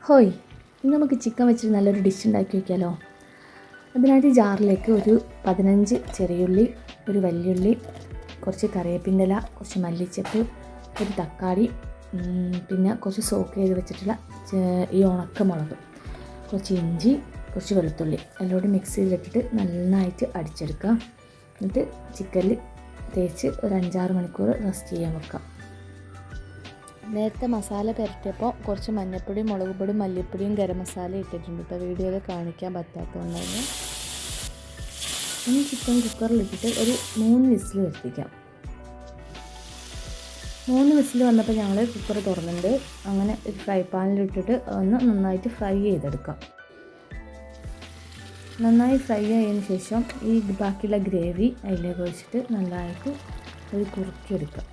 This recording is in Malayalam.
ഹോയ്, ഇന്ന് നമുക്ക് ചിക്കൻ വെച്ചിട്ട് നല്ലൊരു ഡിഷ് ഉണ്ടാക്കി വയ്ക്കാമല്ലോ. അതിനായിട്ട് ജാറിലേക്ക് ഒരു 15 ചെറിയുള്ളി, ഒരു വലിയുള്ളി, കുറച്ച് കറിവേപ്പിൻ്റെ ഇല, കുറച്ച് മല്ലിച്ചപ്പ്, ഒരു തക്കാളി, പിന്നെ കുറച്ച് സോക്ക് ചെയ്ത് വെച്ചിട്ടുള്ള ഈ ഉണക്കമുളക്, കുറച്ച് ഇഞ്ചി, കുറച്ച് വെളുത്തുള്ളി എല്ലാം കൂടി മിക്സിയിലിട്ടിട്ട് നന്നായിട്ട് അടിച്ചെടുക്കുക. എന്നിട്ട് ചിക്കനിൽ തേച്ച് ഒരു 5-6 മണിക്കൂർ റെസ്റ്റ് ചെയ്യാൻ വെക്കാം. നേരത്തെ മസാല പുരട്ടിയപ്പോൾ കുറച്ച് മഞ്ഞൾപ്പൊടിയും, മുളക് പൊടിയും, മല്ലിപ്പൊടിയും, ഗരം മസാല ഇട്ടിട്ടുണ്ട് കേട്ടോ. വീഡിയോയിൽ കാണിക്കാൻ പറ്റാത്തതുകൊണ്ടായിരുന്നു. ഇനി ചിക്കൻ കുക്കറിലിട്ടിട്ട് ഒരു 3 വിസിൽ വരുത്തിക്കാം. 3 വിസിൽ വന്നപ്പോൾ ഞങ്ങൾ കുക്കർ തുറന്നിട്ടുണ്ട്. അങ്ങനെ ഒരു ഫ്രൈ പാനിലിട്ടിട്ട് ഒന്ന് നന്നായിട്ട് ഫ്രൈ ചെയ്തെടുക്കാം. നന്നായി ഫ്രൈ ആയതിനു ശേഷം ഈ ബാക്കിയുള്ള ഗ്രേവി അതിലേക്ക് ഒഴിച്ചിട്ട് നന്നായിട്ട് ഒരു കുറുക്കിയെടുക്കാം.